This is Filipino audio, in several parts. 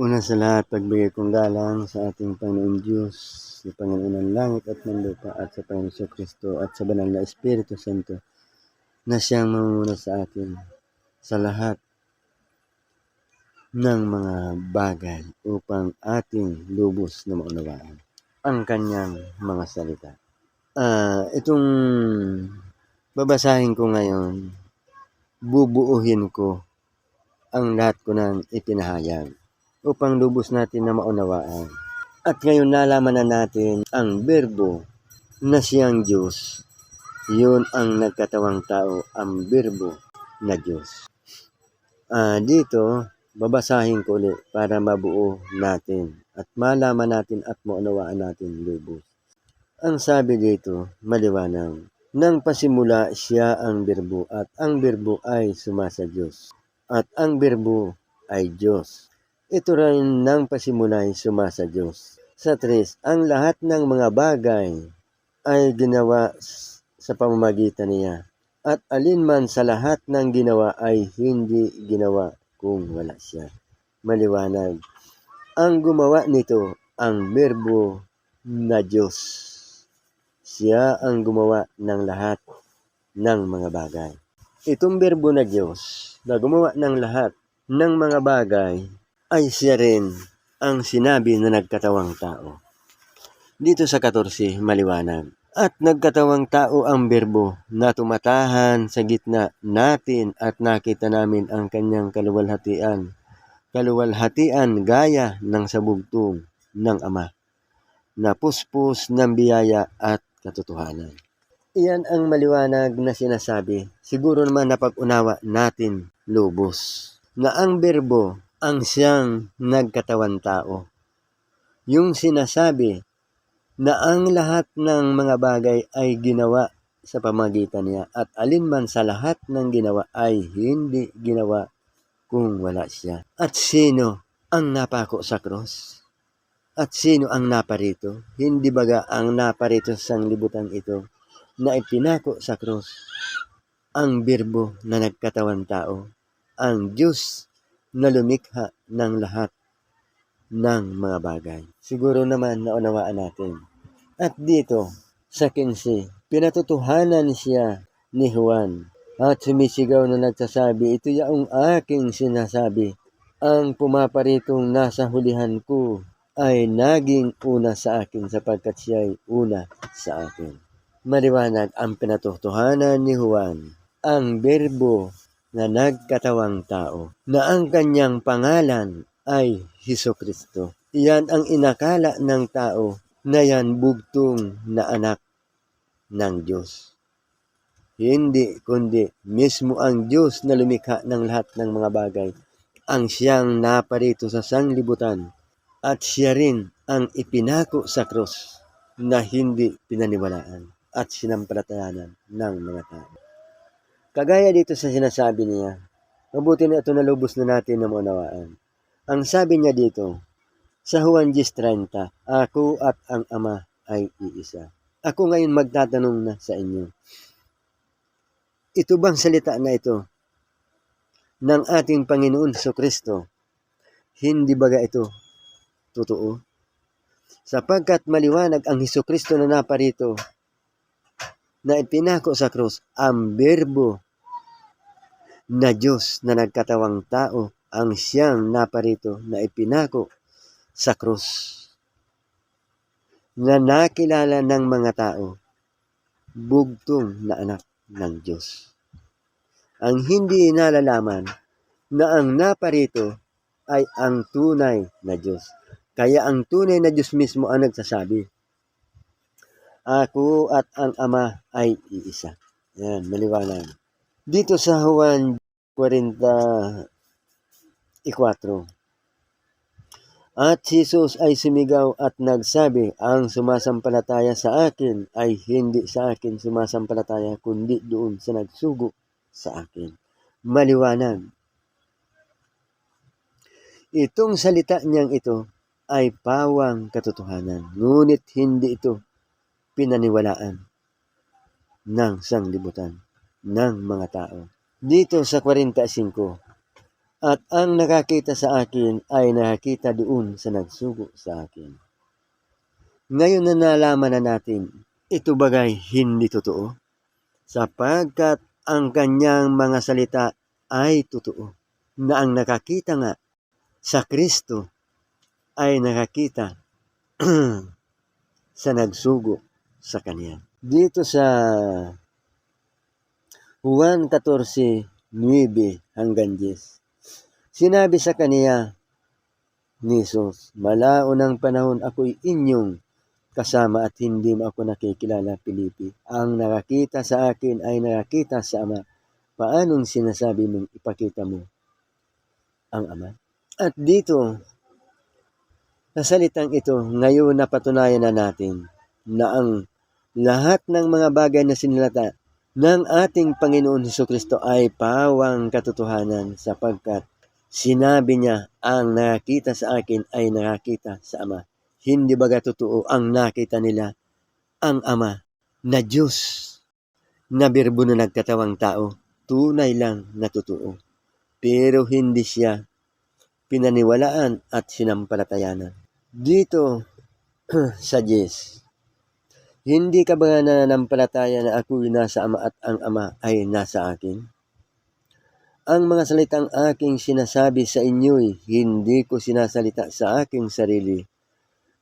Una sa lahat, pagbigay kong galang sa ating Panginoon Diyos, sa Panginoon ng langit at ng lupa, at sa Panginoon Jesucristo at sa banal na Espiritu Santo, na siyang mamumuna sa atin sa lahat ng mga bagay upang ating lubos na maunawaan ang kanyang mga salita. Itong babasahin ko ngayon, bubuuhin ko ang lahat ko ng ipinahayag upang lubos natin na maunawaan. At ngayon nalaman na natin ang berbo na siyang Diyos. Yun ang nagkatawang tao, ang berbo na Diyos. Dito, babasahin ko ulit para mabuo natin at malaman natin at maunawaan natin lubos. Ang sabi dito, maliwanag. Nang pasimula siya ang berbo at ang berbo ay sumasa Diyos. At ang berbo ay Diyos. Ito rin nang pasimula ay sumasa Diyos. Sa 3, ang lahat ng mga bagay ay ginawa sa pamamagitan niya. At alinman sa lahat ng ginawa ay hindi ginawa kung wala siya. Maliwanag. Ang gumawa nito, ang berbo na Diyos. Siya ang gumawa ng lahat ng mga bagay. Itong berbo na Diyos na gumawa ng lahat ng mga bagay ay siya rin ang sinabi na nagkatawang tao. Dito sa 14, maliwanag. At nagkatawang tao ang berbo na tumatahan sa gitna natin at nakita namin ang kanyang kaluwalhatian. Kaluwalhatian gaya ng sabugtong ng Ama, na puspos ng biyaya at katotohanan. Iyan ang maliwanag na sinasabi. Siguro naman napag-unawa natin lubos na ang berbo ang siyang nagkatawan tao. Yung sinasabi na ang lahat ng mga bagay ay ginawa sa pamagitan niya at alinman sa lahat ng ginawa ay hindi ginawa kung wala siya. At sino ang napako sa krus? At sino ang naparito? Hindi baga ang naparito sa sanglibutan ito na ipinako sa krus? Ang berbo na nagkatawan tao, ang Diyos na lumikha ng lahat ng mga bagay. Siguro naman naunawaan natin. At dito, sa 15, pinatutuhanan siya ni Juan at sumisigaw na nagsasabi, ito yaong aking sinasabi, ang pumaparitong nasa hulihan ko ay naging una sa akin sapagkat siya ay una sa akin. Maliwanag ang pinatutuhanan ni Juan, ang berbo na nagkatawang tao, na ang kanyang pangalan ay Jesucristo. Iyan ang inakala ng tao na yan bugtong na anak ng Diyos. Hindi kundi mismo ang Diyos na lumikha ng lahat ng mga bagay ang siyang naparito sa sanglibutan at siya rin ang ipinako sa krus na hindi pinaniwalaan at sinampalatayanan ng mga tao. Kagaya dito sa sinasabi niya, mabuti na ito na lubos na natin na maunawaan. Ang sabi niya dito, sa Juan 10:30, ako at ang Ama ay iisa. Ako ngayon magtatanong na sa inyo, ito bang salita na ito ng ating Panginoon Jesucristo, hindi baga ito totoo? Sapagkat maliwanag ang Jesucristo na naparito na ipinako sa krus, ang berbo na Diyos na nagkatawang tao ang siyang naparito na ipinako sa krus, na nakilala ng mga tao, bugtong na anak ng Diyos. Ang hindi nalalaman na ang naparito ay ang tunay na Diyos. Kaya ang tunay na Diyos mismo ang nagsasabi, ako at ang Ama ay iisa. Yan, maliwanag. Dito sa Juan 44, at Jesus ay sumigaw at nagsabi, ang sumasampalataya sa akin ay hindi sa akin sumasampalataya, kundi doon sa nagsugo sa akin. Maliwanag. Itong salita niyang ito ay pawang katotohanan, ngunit hindi ito pinaniwalaan ng sanglibutan ng mga tao. Dito sa 45, At ang nakakita sa akin ay nakakita doon sa nagsugo sa akin. Ngayon na nalaman na natin, ito bagay hindi totoo, sapagkat ang kanyang mga salita ay totoo, na ang nakakita nga sa Kristo ay nakakita sa nagsugo sa kanya. Dito sa Juan 14:9 hanggang 10, sinabi sa kaniya ni Jesus, "Malao ng panahon ako'y inyong kasama at hindi mo ako nakikilala, Pilipi. Ang nakakita sa akin ay nakakita sa Ama. Paanong sinasabi mong ipakita mo ang Ama?" At dito, sa salitang ito, ngayon napatunayan na natin na ang lahat ng mga bagay na sinilata ng ating Panginoon Hesukristo ay pawang katotohanan, sapagkat sinabi niya, ang nakakita sa akin ay nakakita sa Ama. Hindi baga totoo ang nakita nila ang Ama na Diyos, na birbo na nagkatawang tao? Tunay lang na totoo. Pero hindi siya pinaniwalaan at sinampalatayanan. Dito sa 10, hindi ka ba nananampalataya na ako'y nasa Ama at ang Ama ay nasa akin? Ang mga salitang aking sinasabi sa inyo'y hindi ko sinasalita sa aking sarili,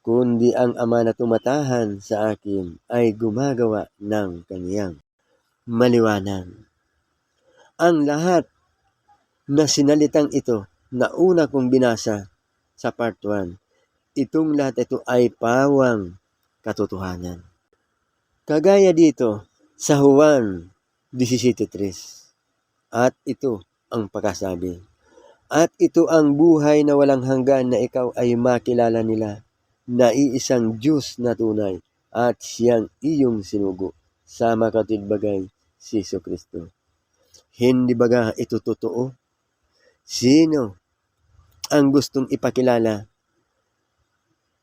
kundi ang Ama na tumatahan sa akin ay gumagawa ng kaniyang maliwanag. Ang lahat na sinalitang ito na una kong binasa sa part 1, itong lahat ito ay pawang katotohanan. Kagaya dito sa Juan 17:3, at ito ang pagkasabi, "At ito ang buhay na walang hanggan, na ikaw ay makilala nila, na iisang Diyos na tunay, at siyang iyong sinugo, sama katid bagay si Jesucristo." Hindi baga ito totoo? Sino ang gustong ipakilala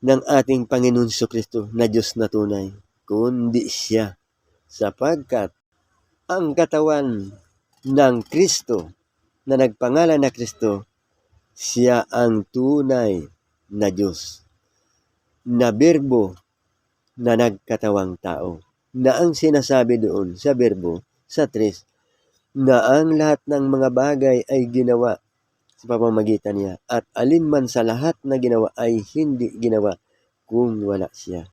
ng ating Panginoon Jesucristo na Diyos na tunay, kundi siya? Sapagkat ang katawan ng Kristo, na nagpangalan na Kristo, siya ang tunay na Diyos, na birbo na nagkatawang tao, na ang sinasabi doon sa birbo sa 3, na ang lahat ng mga bagay ay ginawa sa pamamagitan niya, at alinman sa lahat na ginawa ay hindi ginawa kung wala siya.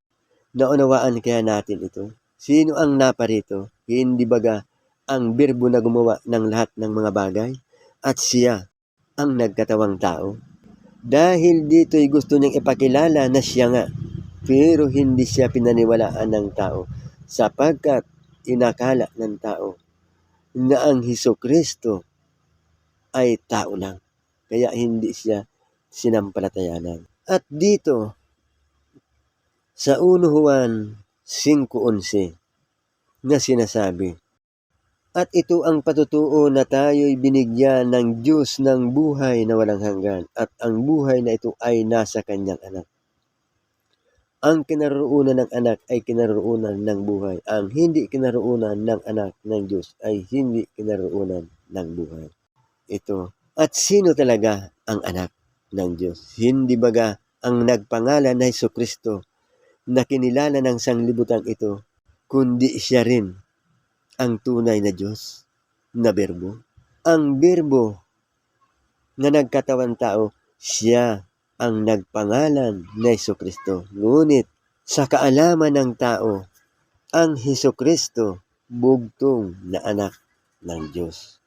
Naunawaan kaya natin ito? Sino ang naparito? Hindi baga ang birbo na gumawa ng lahat ng mga bagay, at siya ang nagkatawang tao? Dahil dito'y gusto niyang ipakilala na siya nga, pero hindi siya pinaniwalaan ng tao, sapagkat inakala ng tao na ang Hesukristo ay tao lang, kaya hindi siya sinampalatayanan. At dito sa 1 Juan 5:11 na sinasabi, "At ito ang patutuo na tayo'y binigyan ng Diyos ng buhay na walang hanggan, at ang buhay na ito ay nasa kanyang anak. Ang kinaroonan ng anak ay kinaroonan ng buhay. Ang hindi kinaroonan ng anak ng Diyos ay hindi kinaroonan ng buhay." Ito. At sino talaga ang anak ng Diyos? Hindi baga ang nagpangalan na Hesukristo, na kinilala ng sanglibutan ito, kundi siya rin ang tunay na Diyos na birbo. Ang birbo na nagkatawan tao, siya ang nagpangalan na Hesukristo. Ngunit sa kaalaman ng tao, ang Hesukristo bugtong na anak ng Diyos.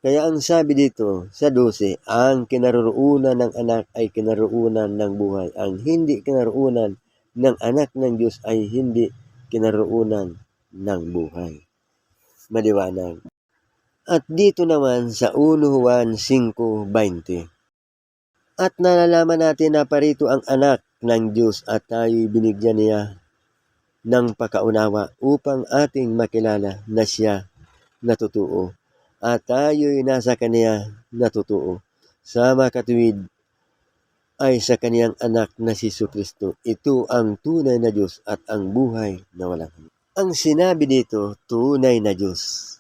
Kaya ang sabi dito sa 12, ang kinaroonan ng anak ay kinaroonan ng buhay. Ang hindi kinaroonan ng anak ng Diyos ay hindi kinaroonan ng buhay. Maliwanag. At dito naman sa 1 Juan 5:20, "At nalalaman natin na parito ang anak ng Diyos, at tayo'y binigyan niya ng pakaunawa upang ating makilala na siya na totoo, at tayo'y nasa kaniya na totoo, sa makatuwid ay sa kaniyang anak na si Jesucristo. Ito ang tunay na Diyos at ang buhay na walang hanggan." Ang sinabi dito, tunay na Diyos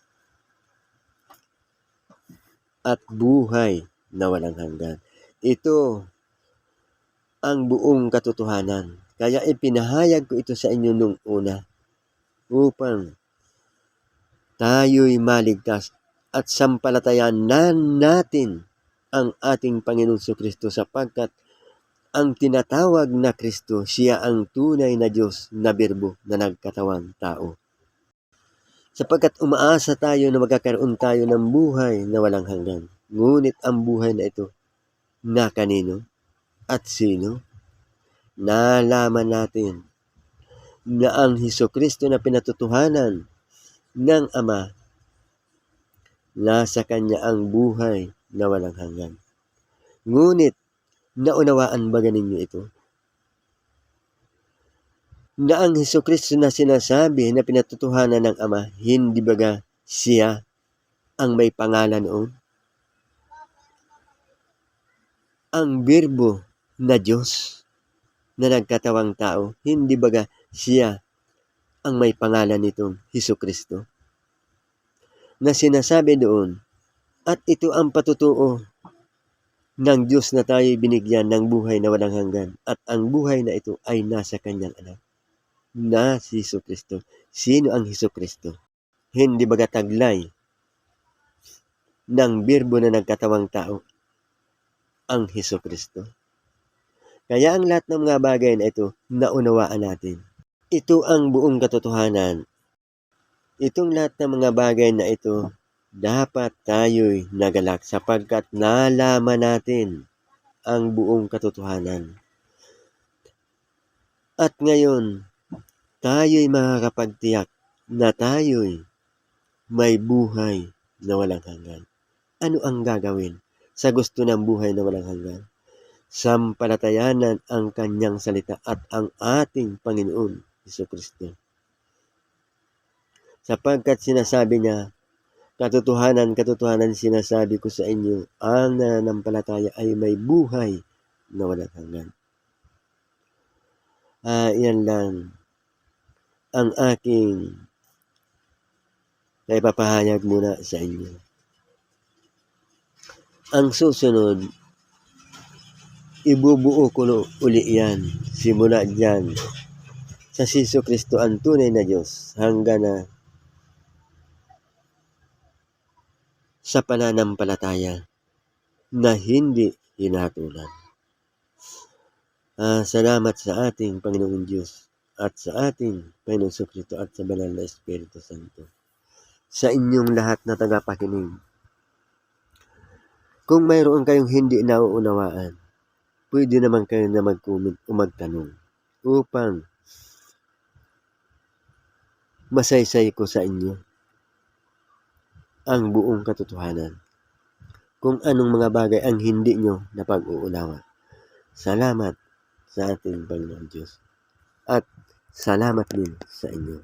at buhay na walang hanggan. Ito ang buong katotohanan. Kaya ipinahayag ko ito sa inyo nung una upang tayo'y maligtas at sampalatayanan natin ang ating Panginoong Kristo sapagkat ang tinatawag na Kristo, siya ang tunay na Diyos na Berbo na nagkatawang tao. Sapagkat umaasa tayo na magkakaroon tayo ng buhay na walang hanggan. Ngunit ang buhay na ito, na kanino at sino? Nalaman natin na ang Hesukristo na pinatutuhanan ng Ama, nasa Kanya ang buhay na walang hanggan. Ngunit, naunawaan ba ninyo ito? Na ang Hesukristo na sinasabi na pinatutuhanan ng Ama, hindi baga siya ang may pangalan noon? Ang Berbo na Diyos na nagkatawang tao, hindi baga siya ang may pangalan nitong Hesukristo? Na sinasabi doon, at ito ang patutuo ng Diyos na tayo binigyan ng buhay na walang hanggan, at ang buhay na ito ay nasa Kanyang anak, na si Hesukristo. Sino ang Hesukristo? Hindi baga taglay ng Berbo na nagkatawang tao, ang Hesukristo? Kaya ang lahat ng mga bagay na ito, naunawaan natin. Ito ang buong katotohanan. Itong lahat ng mga bagay na ito, dapat tayo'y nagalak sapagkat nalaman natin ang buong katotohanan. At ngayon, tayo'y makakapagtiyak na tayo'y may buhay na walang hanggan. Ano ang gagawin sa gusto ng buhay na walang hanggan? Sampalatayanan ang Kanyang salita at ang ating Panginoon Hesukristo. Sapagkat sinasabi niya, katotohanan sinasabi ko sa inyo, ang nananampalataya ay may buhay na walang hanggan. Yan lang ang aking naipapahayag muna sa inyo. Ang susunod, ibubuo ko uli yan, simula dyan, sa Hesukristo ang tunay na Diyos, hanggang na sa pananampalataya na hindi hinatulan. Salamat sa ating Panginoong Diyos at sa ating Panginoong Hesukristo at sa Banal na Espiritu Santo. Sa inyong lahat na tagapakinig, kung mayroon kayong hindi nauunawaan, pwede naman kayo na mag-comment o magtanong upang masaysay ko sa inyo ang buong katotohanan. Kung anong mga bagay ang hindi nyo napag-uunawa. Salamat sa ating Panginoon Diyos. At salamat din sa inyo.